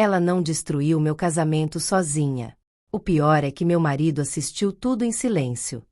Ela não destruiu meu casamento sozinha. O pior é que meu marido assistiu tudo em silêncio.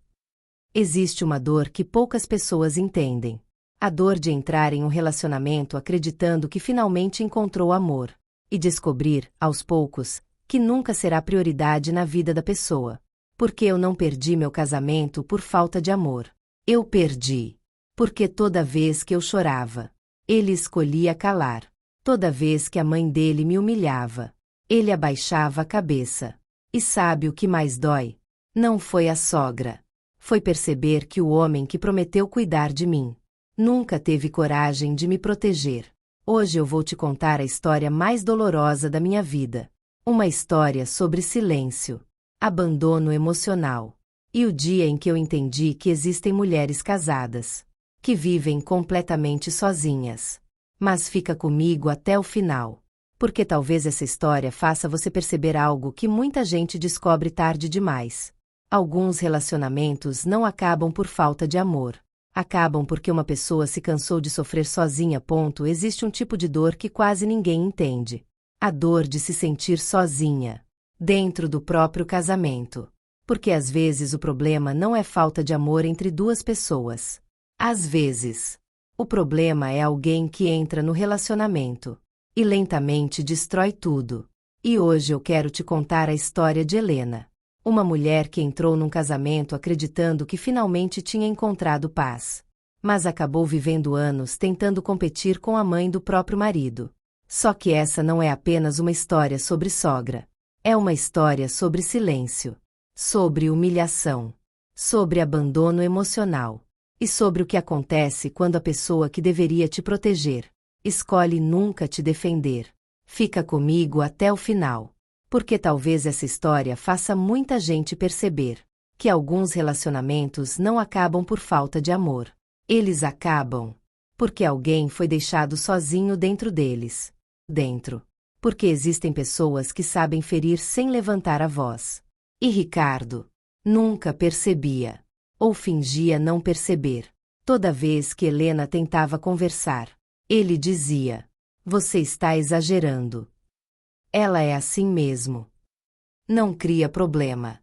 Existe uma dor que poucas pessoas entendem. A dor de entrar em um relacionamento acreditando que finalmente encontrou amor. E descobrir, aos poucos, que nunca será prioridade na vida da pessoa. Porque eu não perdi meu casamento por falta de amor. Eu perdi. Porque toda vez que eu chorava, ele escolhia calar. Toda vez que a mãe dele me humilhava, ele abaixava a cabeça. E sabe o que mais dói? Não foi a sogra. Foi perceber que o homem que prometeu cuidar de mim nunca teve coragem de me proteger. Hoje eu vou te contar a história mais dolorosa da minha vida. Uma história sobre silêncio, abandono emocional. E o dia em que eu entendi que existem mulheres casadas que vivem completamente sozinhas. Mas fica comigo até o final, porque talvez essa história faça você perceber algo que muita gente descobre tarde demais. Alguns relacionamentos não acabam por falta de amor. Acabam porque uma pessoa se cansou de sofrer sozinha. Existe um tipo de dor que quase ninguém entende. A dor de se sentir sozinha, dentro do próprio casamento. Porque às vezes o problema não é falta de amor entre duas pessoas. Às vezes, o problema é alguém que entra no relacionamento e lentamente destrói tudo. E hoje eu quero te contar a história de Helena. Uma mulher que entrou num casamento acreditando que finalmente tinha encontrado paz. Mas acabou vivendo anos tentando competir com a mãe do próprio marido. Só que essa não é apenas uma história sobre sogra. É uma história sobre silêncio, sobre humilhação, sobre abandono emocional. E sobre o que acontece quando a pessoa que deveria te proteger escolhe nunca te defender. Fica comigo até o final. Porque talvez essa história faça muita gente perceber que alguns relacionamentos não acabam por falta de amor. Eles acabam porque alguém foi deixado sozinho dentro deles. Porque existem pessoas que sabem ferir sem levantar a voz. E Ricardo nunca percebia, ou fingia não perceber. Toda vez que Helena tentava conversar, ele dizia: "Você está exagerando. Ela é assim mesmo. Não cria problema."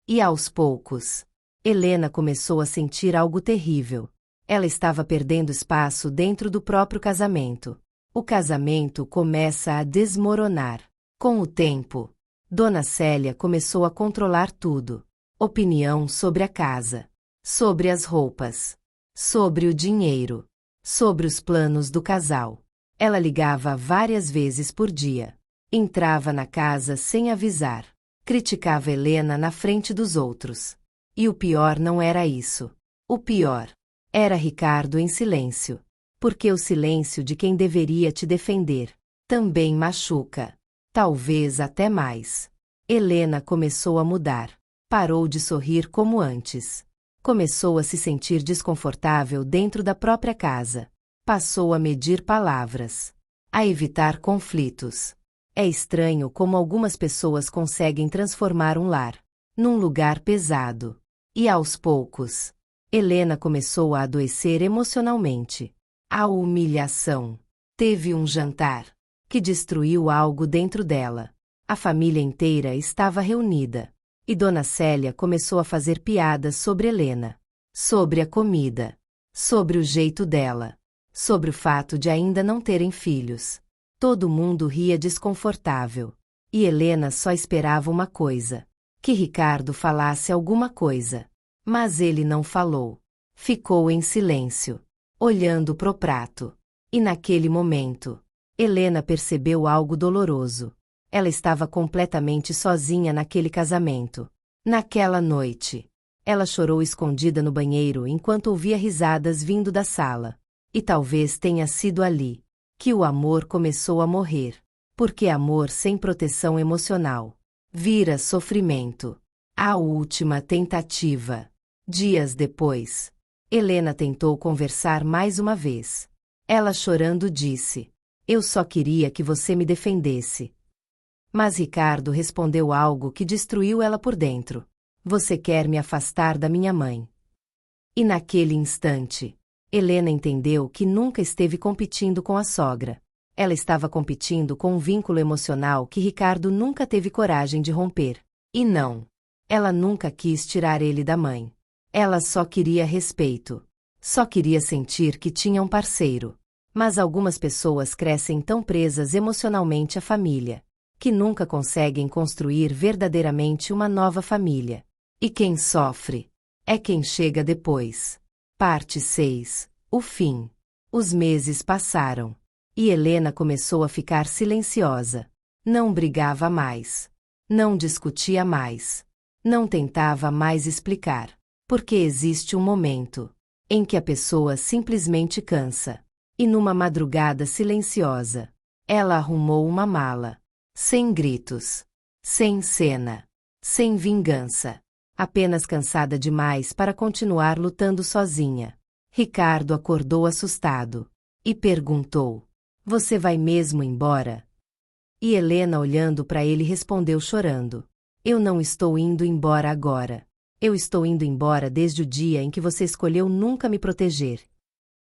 E aos poucos, Helena começou a sentir algo terrível. Ela estava perdendo espaço dentro do próprio casamento. O casamento começa a desmoronar. Com o tempo, Dona Célia começou a controlar tudo. Opinião sobre a casa, sobre as roupas, sobre o dinheiro, sobre os planos do casal. Ela ligava várias vezes por dia. Entrava na casa sem avisar. Criticava Helena na frente dos outros. E o pior não era isso. O pior era Ricardo em silêncio. Porque o silêncio de quem deveria te defender também machuca. Talvez até mais. Helena começou a mudar. Parou de sorrir como antes. Começou a se sentir desconfortável dentro da própria casa. Passou a medir palavras. A evitar conflitos. É estranho como algumas pessoas conseguem transformar um lar num lugar pesado. E aos poucos, Helena começou a adoecer emocionalmente. A humilhação. Teve um jantar que destruiu algo dentro dela. A família inteira estava reunida. E Dona Célia começou a fazer piadas sobre Helena. Sobre a comida. Sobre o jeito dela. Sobre o fato de ainda não terem filhos. Todo mundo ria desconfortável. E Helena só esperava uma coisa: que Ricardo falasse alguma coisa. Mas ele não falou. Ficou em silêncio, olhando pro prato. E naquele momento, Helena percebeu algo doloroso. Ela estava completamente sozinha naquele casamento. Naquela noite, ela chorou escondida no banheiro enquanto ouvia risadas vindo da sala. E talvez tenha sido ali que o amor começou a morrer. Porque amor sem proteção emocional vira sofrimento. A última tentativa. Dias depois, Helena tentou conversar mais uma vez. Ela chorando disse: "Eu só queria que você me defendesse." Mas Ricardo respondeu algo que destruiu ela por dentro: "Você quer me afastar da minha mãe." E naquele instante, Helena entendeu que nunca esteve competindo com a sogra. Ela estava competindo com um vínculo emocional que Ricardo nunca teve coragem de romper. E não. Ela nunca quis tirar ele da mãe. Ela só queria respeito. Só queria sentir que tinha um parceiro. Mas algumas pessoas crescem tão presas emocionalmente à família, que nunca conseguem construir verdadeiramente uma nova família. E quem sofre é quem chega depois. Parte 6. O fim. Os meses passaram. E Helena começou a ficar silenciosa. Não brigava mais. Não discutia mais. Não tentava mais explicar. Porque existe um momento em que a pessoa simplesmente cansa. E numa madrugada silenciosa, ela arrumou uma mala. Sem gritos. Sem cena. Sem vingança. Apenas cansada demais para continuar lutando sozinha. Ricardo acordou assustado. E perguntou: "Você vai mesmo embora?" E Helena, olhando para ele, respondeu chorando: "Eu não estou indo embora agora. Eu estou indo embora desde o dia em que você escolheu nunca me proteger."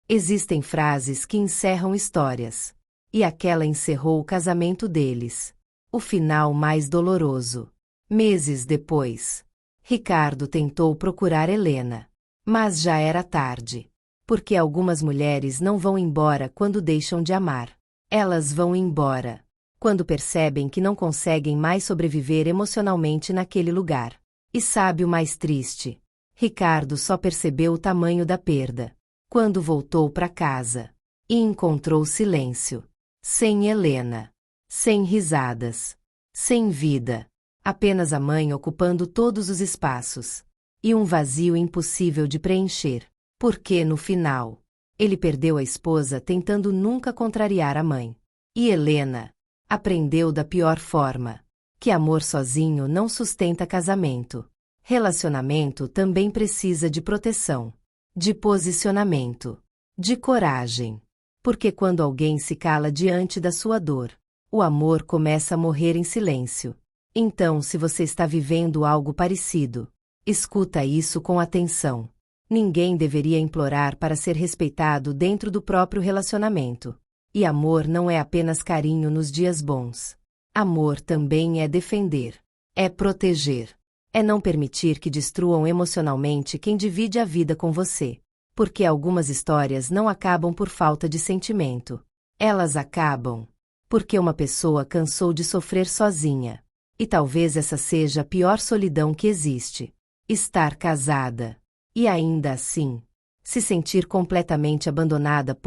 Existem frases que encerram histórias. E aquela encerrou o casamento deles. O final mais doloroso. Meses depois, Ricardo tentou procurar Helena. Mas já era tarde. Porque algumas mulheres não vão embora quando deixam de amar. Elas vão embora quando percebem que não conseguem mais sobreviver emocionalmente naquele lugar. E sabe o mais triste? Ricardo só percebeu o tamanho da perda quando voltou para casa e encontrou silêncio. Sem Helena. Sem risadas. Sem vida. Apenas a mãe ocupando todos os espaços. E um vazio impossível de preencher. Porque, no final, ele perdeu a esposa tentando nunca contrariar a mãe. E Helena aprendeu da pior forma: que amor sozinho não sustenta casamento. Relacionamento também precisa de proteção, de posicionamento, de coragem. Porque quando alguém se cala diante da sua dor, o amor começa a morrer em silêncio. Então, se você está vivendo algo parecido, escuta isso com atenção. Ninguém deveria implorar para ser respeitado dentro do próprio relacionamento. E amor não é apenas carinho nos dias bons. Amor também é defender. É proteger. É não permitir que destruam emocionalmente quem divide a vida com você. Porque algumas histórias não acabam por falta de sentimento. Elas acabam porque uma pessoa cansou de sofrer sozinha. E talvez essa seja a pior solidão que existe. Estar casada. E ainda assim, se sentir completamente abandonada.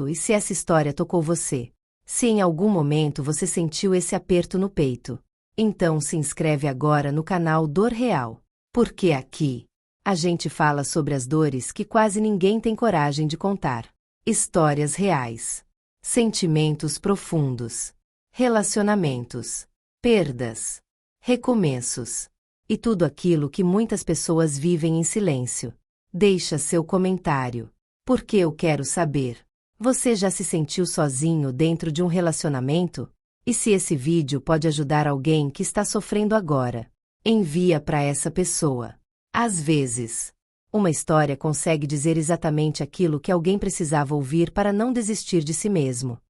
E se essa história tocou você? Se em algum momento você sentiu esse aperto no peito, então se inscreve agora no canal Dor Real. Porque aqui a gente fala sobre as dores que quase ninguém tem coragem de contar. Histórias reais. Sentimentos profundos. Relacionamentos. Perdas. Recomeços. E tudo aquilo que muitas pessoas vivem em silêncio. Deixa seu comentário. Porque eu quero saber. Você já se sentiu sozinho dentro de um relacionamento? E se esse vídeo pode ajudar alguém que está sofrendo agora, envia para essa pessoa. Às vezes, uma história consegue dizer exatamente aquilo que alguém precisava ouvir para não desistir de si mesmo.